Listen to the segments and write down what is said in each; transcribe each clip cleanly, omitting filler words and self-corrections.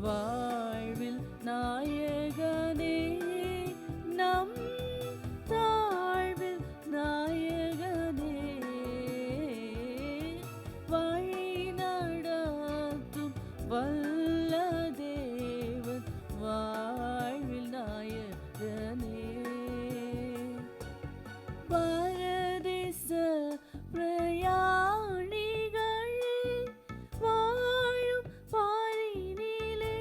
வாழ்வில் நாயகனே நம் தாழ்வில் நாயகனே வழி நடத்தும் வல்ல தேவன் வாழ்வில் நாயகனே பரதேச பிரயாணிகளே வாழும் பாரினிலே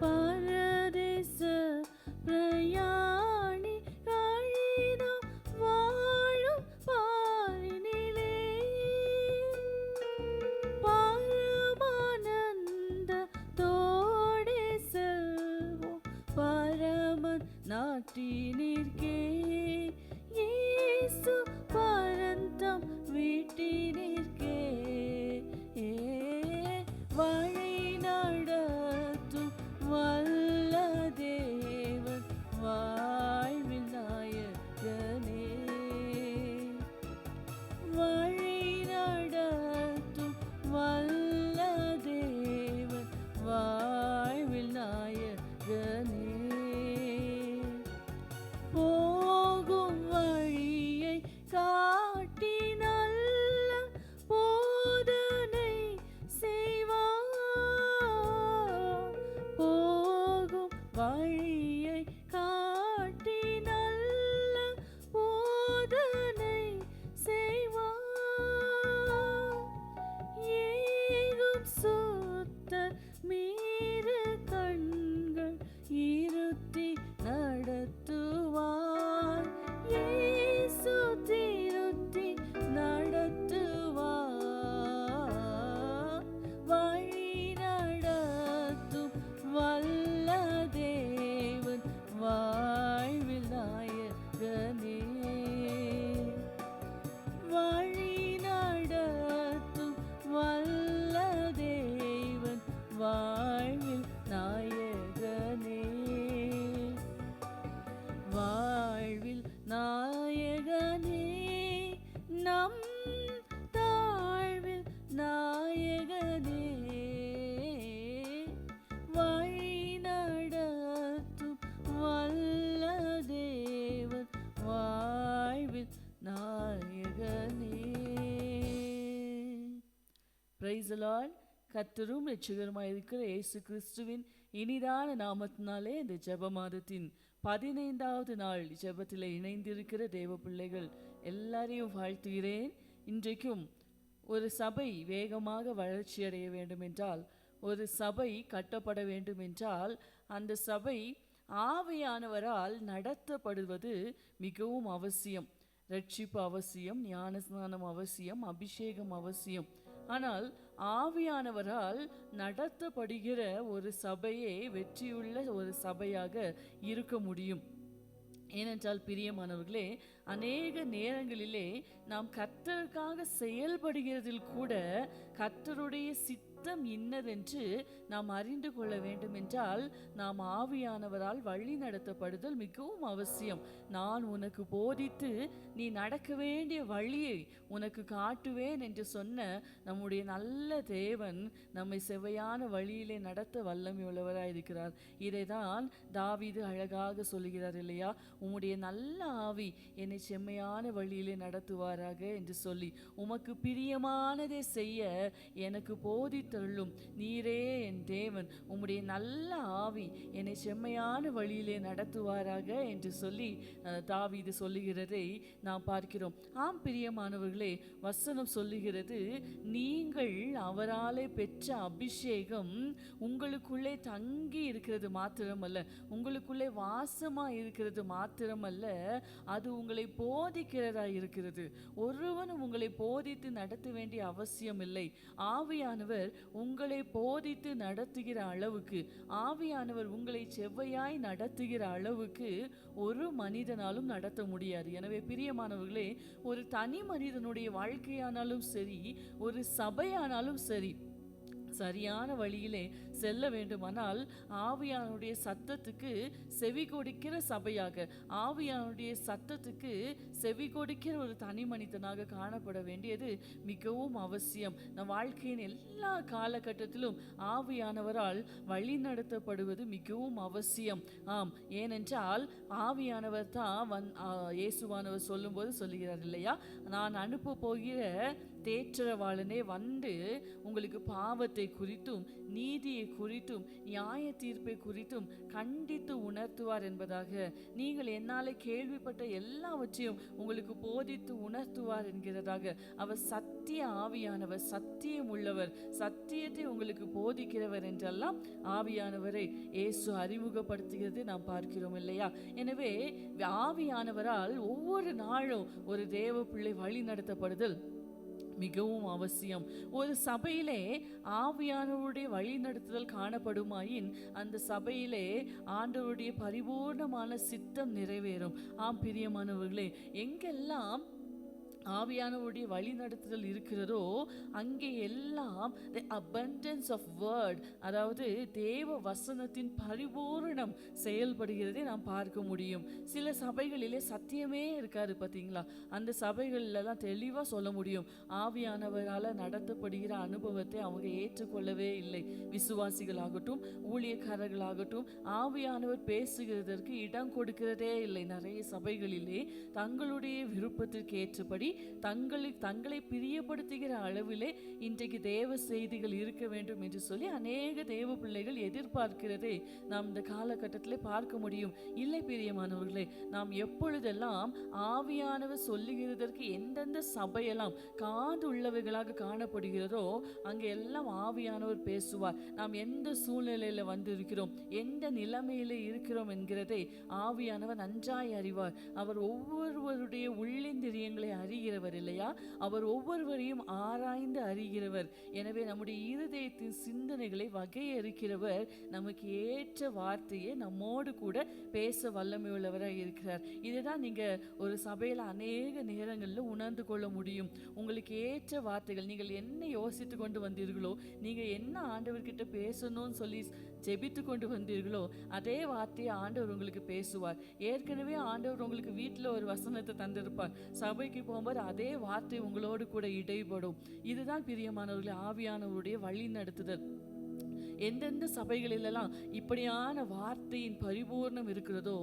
பரதேச பிரயாணிகளே நாம் வாழும் பாரினிலே பரமானந்தத்தோடே செல்வோம் பரமன் நாட்டினிற்கே இயேசு பரந்தம் வீட்டினிற்கே வழி நடத்தும் வல்ல தேவன் வாழ்வில் நாயகனே வழி நடத்தும் வல்ல தேவன் வாழ்வில் நாயகனே போகும் வழியை காட்டி நல்ல போதனை செய்வார் போகும் வழியை காட்டி நல்ல போதனை செய்வார் ஏகும் சுத்தர் மீது கண்கள் இருத்தி நடத்துவார் இயேசு திருத்தி நடத்துவார் வழி நடத்தும் வல்ல தேவன் வாழ்வில் நாயகனே வழி நடத்தும் வல்ல தேவன் வாழ்வில் நாயகனே வாழ்வில் நாயகனே நம் தாழ்வில் நாயகனே வழி நடத்தும் வல்ல தேவன் வாழ்வில் நாயகனே. Praise the Lord. கர்த்தரும் இரட்சகருமாய் இருக்கிற இயேசு கிறிஸ்துவின் இனிதான நாமத்தினாலே இந்த ஜெப மாதத்தின் 15வது நாள் ஜெபத்தில் இணைந்திருக்கிற தேவ பிள்ளைகள் எல்லாரையும் வாழ்த்துகிறேன். இன்றைக்கும் ஒரு சபை வேகமாக வளர்ச்சி அடைய வேண்டும் என்றால், ஒரு சபை கட்டப்பட வேண்டும் என்றால், அந்த சபை ஆவியானவரால் நடத்தப்படுவது மிகவும் அவசியம். ரட்சிப்பு அவசியம், ஞானஸ்நானம் அவசியம், அபிஷேகம் அவசியம். ஆனால் ஆவியானவரால் நடத்தப்படுகிற ஒரு சபையே வெற்றியுள்ள ஒரு சபையாக இருக்க முடியும். ஏனென்றால் பிரியமானவர்களே, அநேக நேரங்களிலே நாம் கர்த்தருக்காக செயல்படுகிறதில் கூட கர்த்தருடைய சித்தம் இன்னதென்று நாம் அறிந்து கொள்ள வேண்டும் என்றால் நாம் ஆவியானவரால் வழி நடத்தப்படுதல் மிகவும் அவசியம். நான் உனக்கு போதித்து நீ நடக்க வேண்டிய வழியை உனக்கு காட்டுவேன் என்று சொன்ன நம்முடைய நல்ல தேவன் நம்மை செவ்வையான வழியிலே நடத்த வல்லமை உள்ளவராய் இருக்கிறார். இதைதான் தாவீது அழகாக சொல்லுகிறார் இல்லையா? உம்முடைய நல்ல ஆவி என்னை செம்மையான வழியிலே நடத்துவாராக என்று சொல்லி, உமக்கு பிரியமானதை செய்ய எனக்கு போதித்தருளும் நீரே என் தேவன், உம்முடைய நல்ல ஆவி என்னை செம்மையான வழியிலே நடத்துவாராக என்று சொல்லி தாவீது சொல்லுகிறதை நாம் பார்க்கிறோம். ஆம் பிரியமானவர்களே, வசனம் சொல்லுகிறது, நீங்கள் அவராலே பெற்ற அபிஷேகம் உங்களுக்குள்ளே தங்கி இருக்கிறது மாத்திரமல்ல, உங்களுக்குள்ளே வாசமா இருக்கிறது மாத்திரமல்ல, அது உங்களை போதிக்கிறதா இருக்கிறது. ஒருவனும் உங்களை போதித்து நடத்த வேண்டிய அவசியம் இல்லை. ஆவியானவர் உங்களை போதித்து நடத்துகிற அளவுக்கு, ஆவியானவர் உங்களை செவ்வையாய் நடத்துகிற அளவுக்கு ஒரு மனிதனாலும் நடத்த முடியாது. எனவே பிரியமானவர்களே, ஒரு தனி மனிதனுடைய வாழ்க்கையானாலும் சரி, ஒரு சபையானாலும் சரி, சரியான வழியிலே செல்ல வேண்டுமானால் ஆவியானுடைய சத்தத்துக்கு செவி கொடுக்கிற சபையாக, ஆவியானுடைய சத்தத்துக்கு செவி கொடுக்கிற ஒரு தனி மனிதனாக காணப்பட வேண்டியது மிகவும் அவசியம். நம் வாழ்க்கையின் எல்லா காலகட்டத்திலும் ஆவியானவரால் வழி நடத்தப்படுவது மிகவும் அவசியம். ஆம், ஏனென்றால் ஆவியானவர் தான் இயேசுவானவர் சொல்லும்போது சொல்லுகிறார் இல்லையா, நான் அனுப்ப போகிற தேற்றரவாளனே வந்து உங்களுக்கு பாவத்தை குறித்தும் நீதியை குறித்தும் நியாய தீர்ப்பை குறித்தும் கண்டித்து உணர்த்துவார் என்பதாக. நீங்கள் என்னாலே கேள்விப்பட்ட எல்லாவற்றையும் உங்களுக்கு போதித்து உணர்த்துவார் என்கிறதாக. அவர் சத்திய ஆவியானவர், சத்தியம் உள்ளவர், சத்தியத்தை உங்களுக்கு போதிக்கிறவர் என்றெல்லாம் ஆவியானவரை இயேசு அறிமுகப்படுத்துகிறது நாம் பார்க்கிறோம் இல்லையா. எனவே ஆவியானவரால் ஒவ்வொரு நாளும் ஒரு தேவ பிள்ளை வழி நடத்தப்படுதல் மிகவும் அவசியம். ஒரு சபையிலே ஆவியானவருடைய வழி நடத்துதல் காணப்படுமாயின் அந்த சபையிலே ஆண்டவருடைய பரிபூர்ணமான சித்தம் நிறைவேறும். ஆம் பிரியமானவர்களே, எங்கெல்லாம் ஆவியானவருடைய வழி நடத்துதல் இருக்கிறதோ அங்கே எல்லாம் the abundance of word, அதாவது தேவ வசனத்தின் பரிபூரணம் செயல்படுகிறதை நாம் பார்க்க முடியும். சில சபைகளிலே சத்தியமே இருக்காது பார்த்தீங்களா. அந்த சபைகளெல்லாம் தெளிவாக சொல்ல முடியும், ஆவியானவரால் நடத்தப்படுகிற அனுபவத்தை அவங்க ஏற்றுக்கொள்ளவே இல்லை. விசுவாசிகளாகட்டும் ஊழியக்காரர்களாகட்டும் ஆவியானவர் பேசுகிறதற்கு இடம் கொடுக்கிறதே இல்லை. நிறைய சபைகளிலே தங்களுடைய விருப்பத்திற்கு ஏற்றபடி தங்களை பிரியப்படுத்துகிற அளவிலே இன்றைக்கு தேவ செய்திகள் இருக்க வேண்டும் என்று சொல்லி அநேக தேவ பிள்ளைகள் எதிர்பார்க்கிறதை நாம் இந்த காலகட்டத்தில் பார்க்க முடியும். இல்லை பிரியமானவர்களே, நாம் எப்பொழுதெல்லாம் ஆவியானவர் சொல்லுகிறதற்கு எந்தெந்த சபையெல்லாம் காது உள்ளவைகளாக காணப்படுகிறதோ அங்கே எல்லாம் ஆவியானவர் பேசுவார். நாம் எந்த சூழ்நிலையில் வந்திருக்கிறோம், எந்த நிலைமையில இருக்கிறோம் என்கிறதை ஆவியானவர் நன்றாய் அறிவார். அவர் ஒவ்வொருவருடைய உள்ளிந்திரியங்களை அறிகிறவர் இல்லையா. அவர் ஒவ்வொருவரையும் ஆராய்ந்து அறிகிறவர். எனவே நம்முடைய இருதயத்தின் சிந்தனைகளை வகையறுக்கிறவர். நமக்கு ஏற்ற வார்த்தையை நம்மோடு கூட பேச வல்லமை உள்ளவராக இருக்கிறார். இதுதான் நீங்க ஒரு சபையில் அநேக நேரங்களில் உணர்ந்து கொள்ள முடியும். உங்களுக்கு ஏற்ற வார்த்தைகள், நீங்கள் என்ன யோசித்து கொண்டு வந்தீர்களோ, நீங்க என்ன ஆண்டவர்கிட்ட பேசணும்னு சொல்லி ஜெபித்து கொண்டு வந்தீர்களோ அதே வார்த்தையை ஆண்டவர் உங்களுக்கு பேசுவார். ஏற்கனவே ஆண்டவர் உங்களுக்கு வீட்டில் ஒரு வசனத்தை தந்திருப்பார். சபைக்கு போகும்போது அதே வார்த்தை உங்களோடு கூட இடைப்படும். இதுதான் பிரியமானவர்களே ஆவியானவருடைய வழி நடத்துதல். எந்தெந்த சபைகளிலெல்லாம் இப்படியான வார்த்தையின் பரிபூர்ணம் இருக்கிறதோ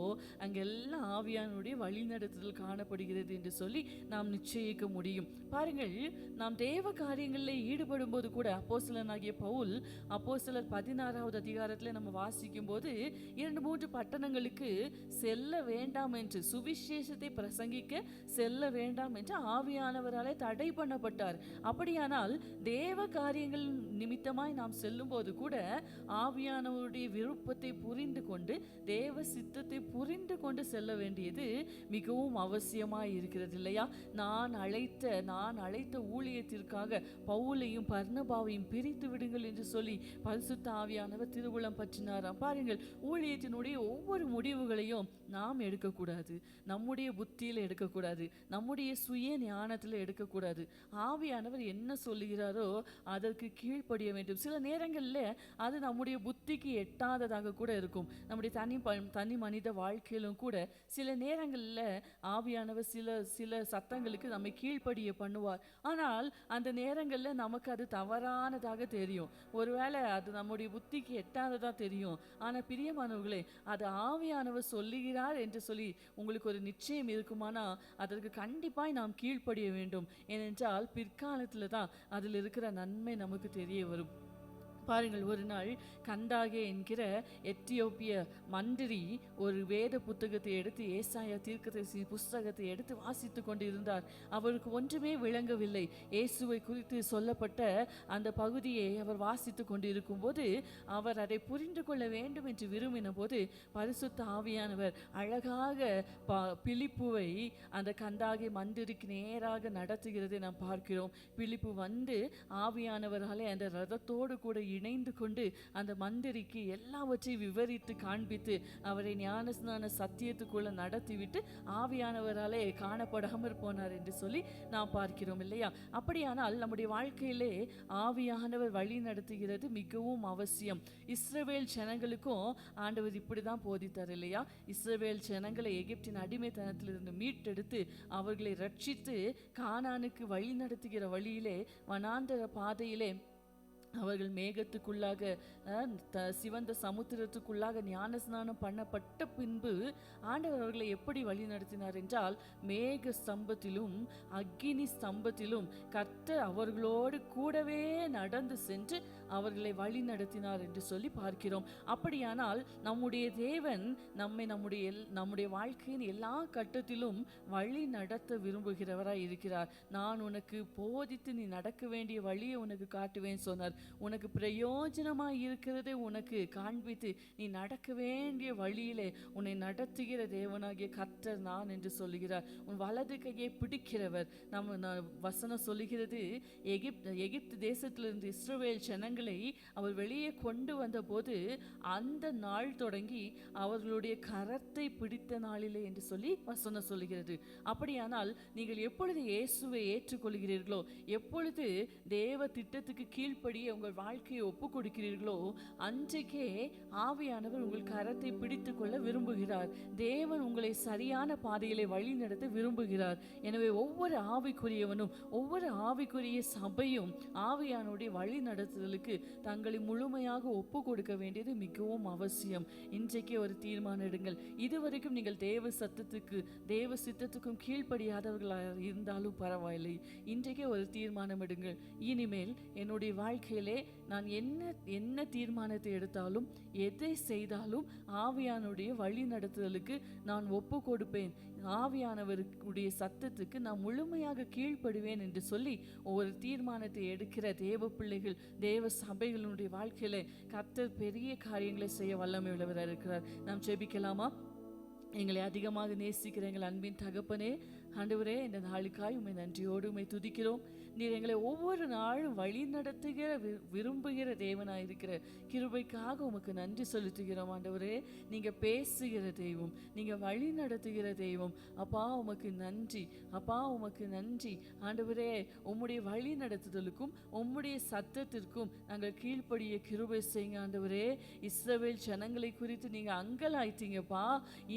அங்கெல்லாம் ஆவியானுடைய வழி நடத்துதல் காணப்படுகிறது என்று சொல்லி நாம் நிச்சயிக்க முடியும். பாருங்கள், நாம் தேவ காரியங்களில் ஈடுபடும் போது கூட அப்போஸ்தலனாகிய பவுல் அப்போஸ்தலர் 16வது அதிகாரத்தில் நம்ம வாசிக்கும் போது 2-3 பட்டணங்களுக்கு செல்ல வேண்டாம் என்று, சுவிசேஷத்தை பிரசங்கிக்க செல்ல வேண்டாம் என்று ஆவியானவராலே தடை பண்ணப்பட்டார். அப்படியானால் தேவ காரியங்கள் நிமித்தமாய் நாம் செல்லும் போது கூட ஆவியானவருடைய விருப்பத்தை புரிந்து கொண்டு தேவ சித்தத்தை புரிந்து கொண்டு செல்ல வேண்டியது மிகவும் அவசியமாய் இருக்கிறது இல்லையா. நான் அழைத்த ஊழியத்திற்காக பவுலையும் பர்னபாவையும் பிரித்து விடுங்கள் என்று சொல்லி பரிசுத்த ஆவியானவர் திருவுளம் பற்றினாராம். பாருங்கள், ஊழியத்தினுடைய ஒவ்வொரு முடிவுகளையும் நாம் எடுக்கக்கூடாது, நம்முடைய புத்தியில் எடுக்கக்கூடாது, நம்முடைய சுய ஞானத்தில் எடுக்கக்கூடாது. ஆவியானவர் என்ன சொல்லுகிறாரோ அதற்கு கீழ்ப்படிய வேண்டும். சில நேரங்களில் அது நம்முடைய புத்திக்கு எட்டாததாக கூட இருக்கும். நம்முடைய தனி மனித வாழ்க்கையிலும் கூட சில நேரங்களில் ஆவியானவர் சில சத்தங்களுக்கு நம்மை கீழ்ப்படிய பண்ணுவார். ஆனால் அந்த நேரங்களில் நமக்கு அது தவறானதாக தெரியும். ஒருவேளை அது நம்முடைய புத்திக்கு எட்டாததாக தெரியும். ஆனால் பிரியமானவர்களே, அது ஆவியானவர் சொல்லுகிறார் என்று சொல்லி உங்களுக்கு ஒரு நிச்சயம் இருக்குமானா அதற்கு கண்டிப்பாய் நாம் கீழ்ப்படிய வேண்டும். ஏனென்றால் பிற்காலத்தில் தான் அதில் இருக்கிற நன்மை நமக்கு தெரிய வரும். பாருங்கள், ஒரு நாள் கந்தாகே என்கிற எத்தியோப்பிய மந்திரி ஒரு வேத புத்தகத்தை எடுத்து ஏசாயா தீர்க்கதரிசி புஸ்தகத்தை எடுத்து வாசித்து கொண்டிருந்தார். அவருக்கு ஒன்றுமே விளங்கவில்லை. இயேசுவை குறித்து சொல்லப்பட்ட அந்த பகுதியை அவர் வாசித்து கொண்டிருக்கும் போது அவர் அதை புரிந்து கொள்ள வேண்டும் என்று விரும்பின போது பரிசுத்த ஆவியானவர் அழகாக பிலிப்புவை அந்த கந்தாகே மந்திரிக்கு நேராக நடத்துகிறதை நாம் பார்க்கிறோம். பிலிப்பு வந்து ஆவியானவராலே அந்த ரதத்தோடு கூட இணைந்து கொண்டு அந்த மந்திரிக்கு எல்லாவற்றையும் விவரித்து காண்பித்து அவரை ஞானஸ்நான சத்தியத்துக்குள்ள நடத்திவிட்டு ஆவியானவராலே காணப்படாமற் போனார் என்று சொல்லி நாம் பார்க்கிறோம் இல்லையா? அப்படியானால் நம்முடைய வாழ்க்கையிலே ஆவியானவர் வழி நடத்துகிறது மிகவும் அவசியம். இஸ்ரவேல் ஜனங்களுக்கும் ஆண்டவர் இப்படிதான் போதித்தார் இல்லையா? இஸ்ரவேல் ஜனங்களை எகிப்தின் அடிமைத்தனத்திலிருந்து மீட்டெடுத்து அவர்களை ரட்சித்து கானானுக்கு வழி நடத்துகிற வழியிலே வனாந்தர பாதையிலே அவர்கள் மேகத்துக்குள்ளாக சிவந்த சமுத்திரத்துக்குள்ளாக ஞானஸ்நானம் பண்ணப்பட்ட பின்பு ஆண்டவர் அவர்களை எப்படி வழி நடத்தினார் என்றால், மேக ஸ்தம்பத்திலும் அக்கினி ஸ்தம்பத்திலும் கர்த்தர் அவர்களோடு கூடவே நடந்து சென்று அவர்களை வழி நடத்தினார் என்று சொல்லி பார்க்கிறோம். அப்படியானால் நம்முடைய தேவன் நம்முடைய வாழ்க்கையின் எல்லா கட்டத்திலும் வழி நடத்த விரும்புகிறவராய் இருக்கிறார். நான் உனக்கு போதித்து நீ நடக்க வேண்டிய வழியை உனக்கு காட்டுவேன் சொன்னார். உனக்கு பிரயோஜனமாய் இருக்கிறதை உனக்கு காண்பித்து நீ நடக்க வேண்டிய வழியிலே உன்னை நடத்துகிற தேவனாகிய கர்த்தர் நான் என்று சொல்லுகிறார். உன் வலது கையை பிடிக்கிறவர். வசனம் சொல்லுகிறது, எகிப்து தேசத்திலிருந்து இஸ்ரவேல் ஜனங்களை அவர் வெளியே கொண்டு வந்த போது அந்த நாள் தொடங்கி அவர்களுடைய கரத்தை பிடித்த நாளிலே என்று சொல்லி வசனம் சொல்லுகிறது. அப்படியானால் நீங்கள் எப்பொழுது இயேசுவை ஏற்றுக்கொள்கிறீர்களோ, எப்பொழுது தேவ திட்டத்துக்கு கீழ்ப்படிய உங்கள் வாழ்க்கையை ஒப்பு கொடுக்கிறீர்களோ, அன்றைக்கே ஆவியானவர் உங்கள் கரத்தை பிடித்து கொள்ள விரும்புகிறார். தேவன் உங்களை சரியான பாதையிலே வழி நடத்த விரும்புகிறார். எனவே ஒவ்வொரு ஆவிக்குரியவனும் ஒவ்வொரு ஆவிக்குரிய சபையும் ஆவியானுடைய வழி நடத்துதலுக்கு தங்களை முழுமையாக ஒப்பு கொடுக்க வேண்டியது மிகவும் அவசியம். இன்றைக்கே ஒரு தீர்மானம் எடுங்கள். இதுவரைக்கும் நீங்கள் தேவ சத்தத்துக்கு தேவ சித்தத்துக்கும் கீழ்ப்படியாதவர்களாக இருந்தாலும் பரவாயில்லை, இன்றைக்கே ஒரு தீர்மானம் எடுங்கள். இனிமேல் என்னுடைய வாழ்க்கையிலே நான் என்ன தீர்மானத்தை எடுத்தாலும் எதை செய்தாலும் ஆவியானுடைய வழி நடத்துதலுக்கு நான் ஒப்பு கொடுப்பேன். ஆவியானவருடைய சத்தத்துக்கு நான் முழுமையாக கீழ்ப்படுவேன் என்று சொல்லி ஒவ்வொரு தீர்மானத்தை எடுக்கிற தேவ பிள்ளைகள், தேவ சபைகளுடைய வாழ்க்கையில கர்த்தர் பெரிய காரியங்களை செய்ய வல்லமை உள்ளவராக இருக்கிறார். நாம் ஜெபிக்கலாமா? எங்களை அதிகமாக நேசிக்கிற எங்கள் அன்பின் தகப்பனே, ஆண்டவரே, இந்த நாளுக்காய் உம்மை நன்றியோடு உம்மை துதிக்கிறோம். நீர் எங்களை ஒவ்வொரு நாளும் வழி நடத்துகிற விரும்புகிற தேவனாயிருக்கிற கிருபைக்காக உமக்கு நன்றி செலுத்துகிறோம். ஆண்டவரே, நீங்க பேசுகிற தெய்வம், நீங்க வழி நடத்துகிற தெய்வம். அப்பா உமக்கு நன்றி, அப்பா உமக்கு நன்றி. ஆண்டவரே, உம்முடைய வழி நடத்துதலுக்கும் உம்முடைய சத்தத்திற்கும் நாங்கள் கீழ்ப்படிய கிருபை செய்யுங்க. ஆண்டவரே, இஸ்ரவேல் ஜனங்களை குறித்து நீங்க அங்கலாய்த்தீங்கப்பா.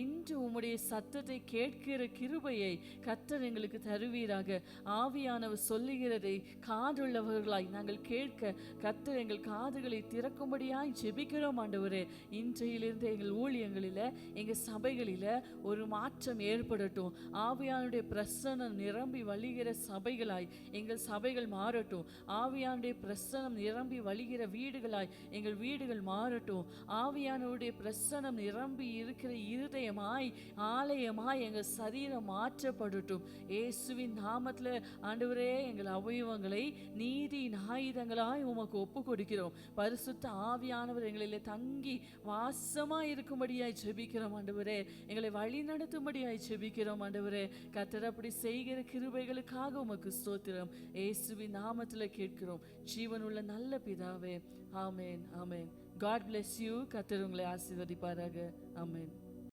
இன்று உம்முடைய சத்தத்தை கேட்கிற கிருபையை கர்த்தர் எங்களுக்கு தருவீராக. ஆவியானவர் சொல்லுகிறதை காதுள்ளவர்களாய் நாங்கள் கேட்க கர்த்தர் எங்கள் காதுகளை திறக்கும்படியாய் ஜெபிக்கிறோம். ஆண்டவரே, இன்றையிலிருந்து எங்கள் ஊழியங்களில் எங்கள் சபைகளில் ஒரு மாற்றம் ஏற்படட்டும். ஆவியானுடைய பிரசன்னம் நிரம்பி வழிகிற சபைகளாய் எங்கள் சபைகள் மாறட்டும். ஆவியானுடைய பிரசன்னம் நிரம்பி வழிகிற வீடுகளாய் எங்கள் வீடுகள் மாறட்டும். ஆவியானுடைய பிரசன்னம் நிரம்பி இருக்கிற இருதயமாய் ஆலயமாய் எங்கள் சரீரம் மாற்றப்படட்டும். இயேசுவின் நாமத்தில் ஆண்டவரே, எங்கள் அவயவங்களை நீதியின் ஆயுதங்களாய் உமக்கு ஒப்பு கொடுக்கிறோம். பரிசுத்த ஆவியானவர் எங்களிலே தங்கி வாசமாய் இருக்கும்படியாய் ஜெபிக்கிறோம். ஆண்டவரே, எங்களை வழி நடத்தும்படியாய் ஜெபிக்கிறோம். ஆண்டவரே, கர்த்தர் அப்படி செய்கிற கிருபைகளுக்காக உமக்கு ஸ்தோத்திரம். இயேசுவின் நாமத்தில் கேட்கிறோம் ஜீவனுள்ள நல்ல பிதாவே. ஆமென், ஆமென். God bless you. கர்த்தர் உங்களை ஆசீர்வதிப்பாராக. ஆமென்.